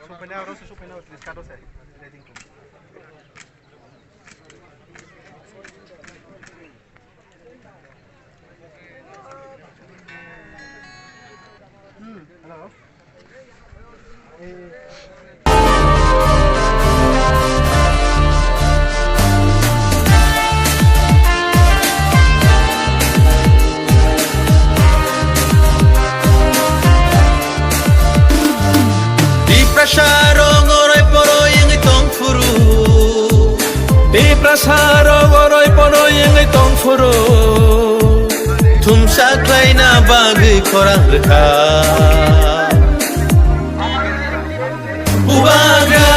supaya riscado se reading ko. Hello. Sarong poro yang tong furo tumsa klaina bagi korang reka bubaga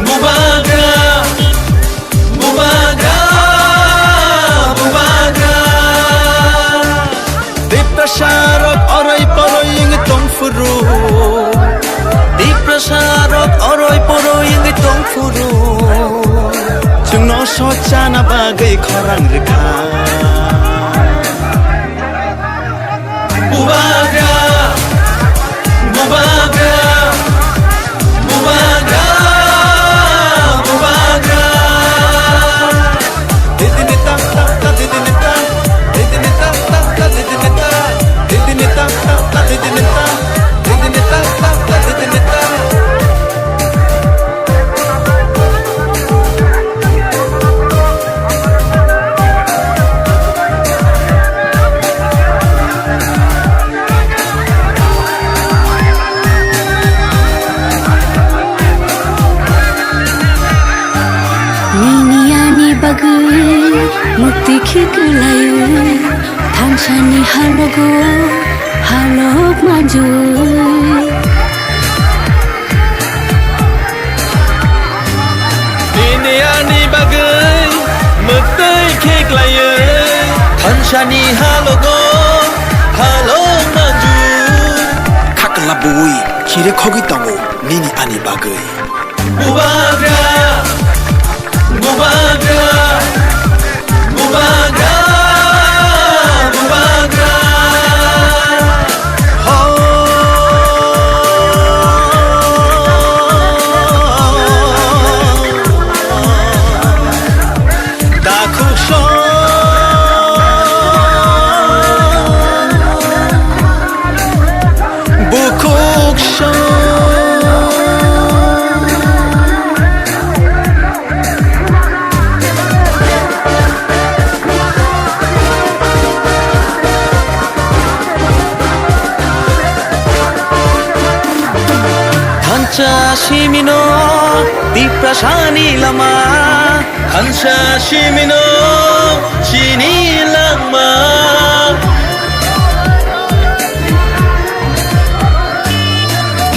bubaga bubaga bubaga diprasarok orai poro yang tong furo diprasarok orai poro yang tong furo Jungno sojana bagai korang reka Bubaga Bubaga Bubaga Bubaga Didini tak tak tak didini tak Didini tak tak tak didini tak Didini tak tak tak didini tak Didini tak tak tak didini tak Mukti kikulayu Thansani halogo halok maju Ini ani bagai Mukti kikulayu Thansani halogo halok maju Kakalabui kire kogi tango Nini ani bagai Bubaga Bubaga Bubaga, bubaga, dakusho, bukuksho. Shimino di prasani lama Hansa shimino chini lama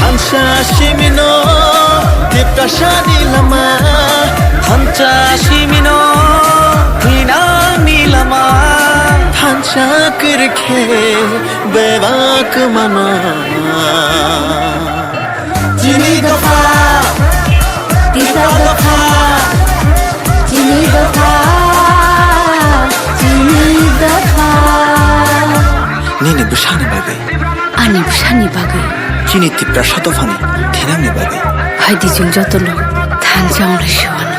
Hansa shimino di prasani lama Hansa shimino hinani lama Hansa kirke bevak mana Jini dofa Tisa dofa Jini dofa Jini dofa Nini bushani bagai Ani bushani bagai Jini tipra shadofani Tenangni bagai Haidi jung jotolo Than jang la shiwana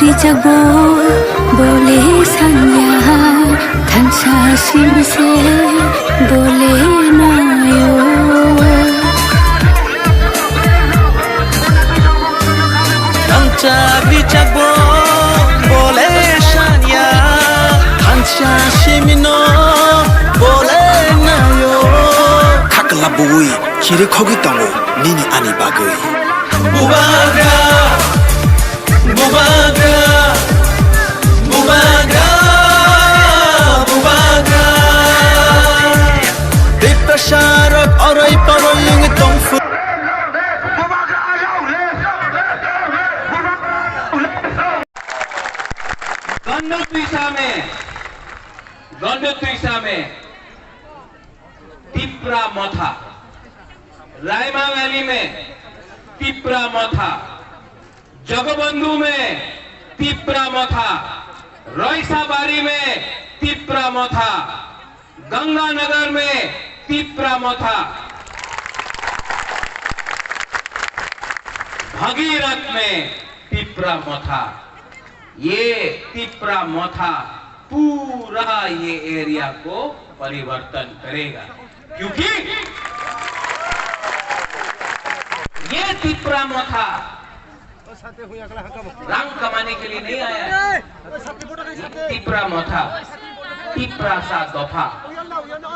Rijago bole sanya Thansa simse bole nayo Thansa rijago bole sanya Thansa simino bole nayo Kakalabui kire kogi tango Nini ani bagai Bubaga Bubaga Bubaga Bubaga Diprasarok orai poro yang tong fu Ganda tuisame Tipra Motha, Raima valley में तिप्रा मोथा, जगबंधु में तिप्रा मोथा, रईसाबारी में तिप्रा मोथा, गंगानगर में तिप्रा मोथा, भगीरथ में तिप्रा मोथा। ये तिप्रा मोथा पूरा ये area को परिवर्तन करेगा, क्योंकि ये तिप्रा मोथा रंग कमाने के लिए नहीं आया है। तिप्रा मोथा तिप्रा सा दफा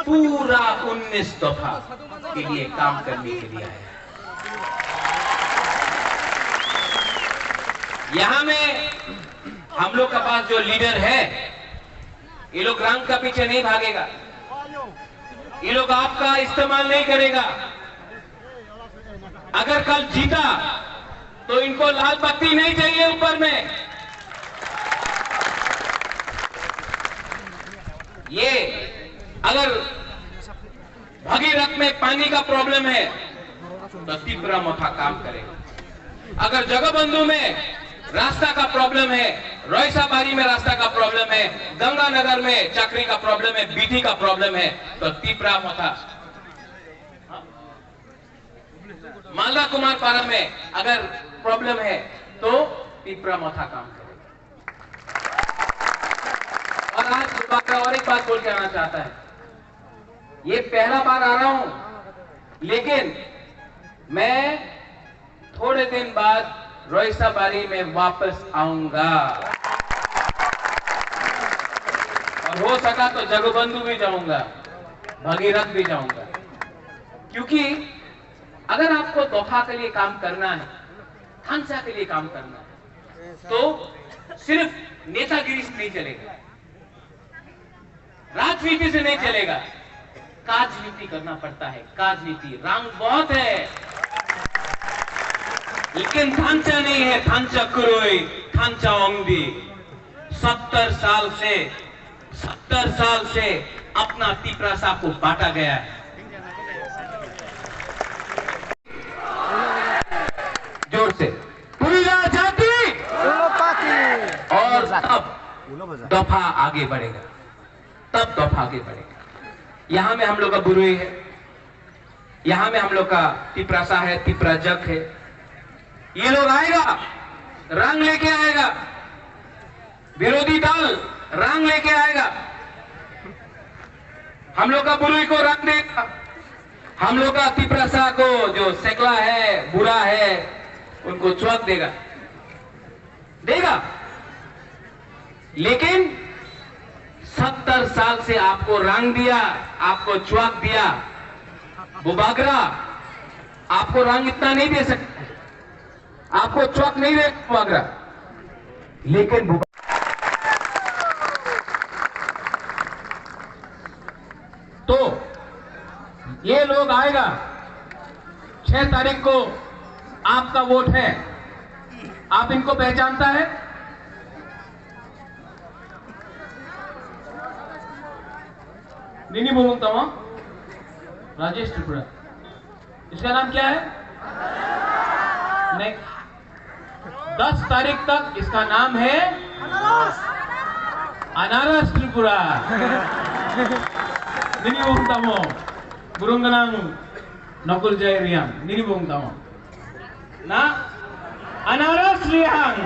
पूरा 19 दफा के लिए काम करने के लिए आया है। यहां में हम लोग के पास जो लीडर है, ये लोग रंग का पीछे नहीं भागेगा, ये लोग आपका इस्तेमाल नहीं करेगा। अगर कल जीता तो इनको लाल बत्ती नहीं चाहिए ऊपर में। ये अगर भगीरथ में पानी का प्रॉब्लम है तो तिप्रा मोथा काम करेगा। अगर जगबंधु में रास्ता का प्रॉब्लम है, रईसाबारी में रास्ता का प्रॉब्लम है, गंगानगर में चक्री का प्रॉब्लम है, बीटी का प्रॉब्लम है, तो तिप्रा मोथा। मालदा कुमार पारा में अगर प्रॉब्लम है तो तिप्रा मोथा काम करेगा। और आज और एक बात बोल के आना चाहता है, ये पहला बार आ रहा हूं, लेकिन मैं थोड़े दिन बाद रईसाबारी में वापस आऊंगा और हो सका तो जगबंधु भी जाऊंगा, भगीरथ भी जाऊंगा। क्योंकि अगर आपको दोफा के लिए काम करना है, थानसा के लिए काम करना है, तो सिर्फ नेतागिरी से नहीं चलेगा, राजनीति से नहीं चलेगा, काजनीति करना पड़ता है। काजनीति रंग बहुत है, लेकिन थानचा नहीं है। थानचा कुरोई, थानचा ओंगदी 70 साल से अपना तिप्रासा को बांटा गया है। जोर से पुरीला जाति और तब दफा आगे बढ़ेगा, तब दफा आगे बढ़ेगा। यहां में हम लोग का बुरुई है, यहां में हम लोग का तिप्रासा है, तिप्रा जग है। ये लोग आएगा, रंग लेके आएगा, विरोधी दल रंग लेके आएगा, हम लोग का बुरुई को रंग देगा, हम लोग का तिप्रासा को जो सेकला है, बुरा है, उनको चौक देगा। लेकिन 70 साल से आपको रंग दिया, आपको चौक दिया, बुबागरा आपको रंग इतना नहीं दे सकता, आपको चौक नहीं दे बुबागरा, लेकिन तो ये लोग आएगा 6 तारीख को, आपका वोट है, आप इनको पहचानता है? नहीं बोलता हूं, राजेश त्रिपुरा, इसका नाम क्या है? नहीं, 10 तारीख तक इसका नाम है अनारस त्रिपुरा। नहीं बोलता हूं, बुरुंगनांग नकुल जय रियांग, नहीं बोलता हूं ना, अनारस रियांग।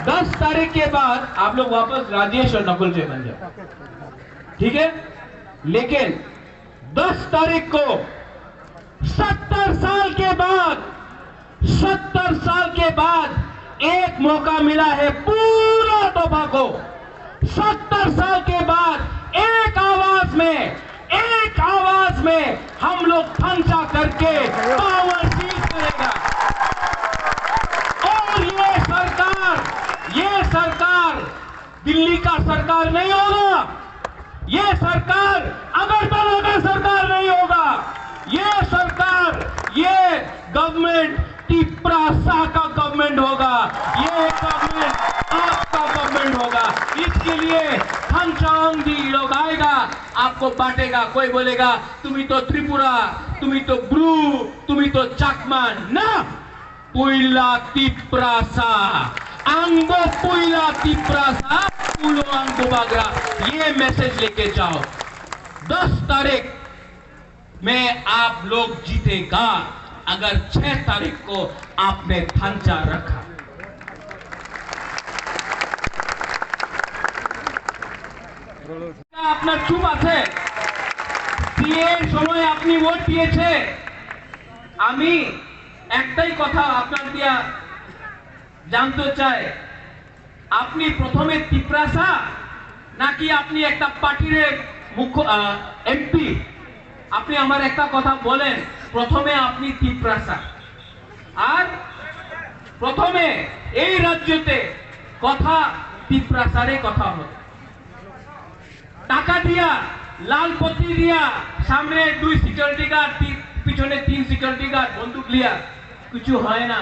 10 तारीख के बाद आप लोग वापस राजेश और नकुल जय बन जाओ, ठीक है? लेकिन 10 तारीख को 70 साल के बाद एक मौका मिला है पूरा तोबा को। 70 साल के बाद एक आवाज में हम लोग थानचा करके पावर सीज करेगा। और ये सरकार दिल्ली का सरकार नहीं होगा, ये सरकार अगरतला का सरकार नहीं होगा, ये गवर्नमेंट तिप्रासा का गवर्नमेंट होगा, ये गवर्नमेंट आपका गवर्नमेंट होगा। इसके लिए थानचा ओंगदी लोग आएगा, आपको बांटेगा। कोई बोलेगा तुम्ही तो त्रिपुरा, तुम्ही तो ब्रू, तुम्ही तो चाकमा ना, पुइला तिप्रासा आंगो पुइला तिप्रासा पुलो आंगो बागरा, ये मैसेज लेके जाओ। 10 तारीख में आप लोग जीतेगा अगर 6 तारीख को आपने ढांचा रखा। আপনার চুপ আছে, বিয়ের সময় আপনি ভোট দিয়েছে। আমি একটাই কথা আপনার দিয়া জানতে চাই, আপনি প্রথমে তিপ্রাসা নাকি আপনি একটা পার্টির মুখ্য এমপি? আপনি আমার একটা কথা বলেন, প্রথমে আপনি তিপ্রাসা আর প্রথমে এই রাজ্যতে কথা তিপ্রাসারে কথা হবে। টাকা দিয়া লালপতি দিয়া সামনে 2 সিকিউরিটি গার্ড, পিছনে 3 সিকিউরিটি গার্ড বন্দুক লিয়া কিছু হয় না।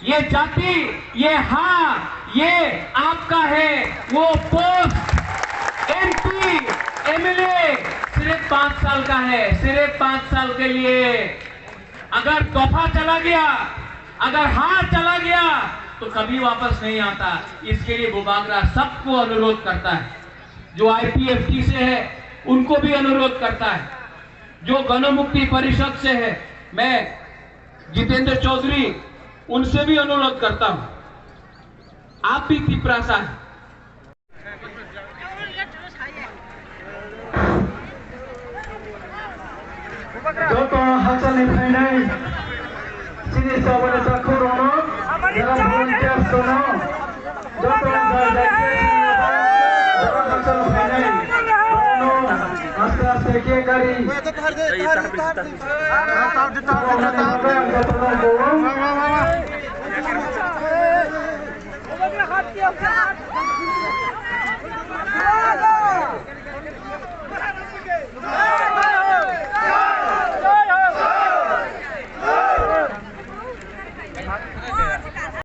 ये जाति, ये हाँ, ये आपका है। वो पोस्ट एमपी एमएलए सिर्फ 5 साल का है, सिर्फ 5 साल के लिए। अगर दफा चला गया, अगर हाँ चला गया तो कभी वापस नहीं आता। इसके लिए बुबागरा सबको अनुरोध करता है, जो आईपीएफटी से है उनको भी अनुरोध करता है, जो गणमुक्ति परिषद से है, मैं जितेंद्र चौधरी उनसे भी अनुरोध करता हूं, आप भी तिप्रासा है। যত হাসানি ফাইনাই সিনি সবরে চাকুরনো যারা ভলান্টিয়ার শোনো যত হাসান ফাইনাই আস্তে আস্তে কে গাড়ি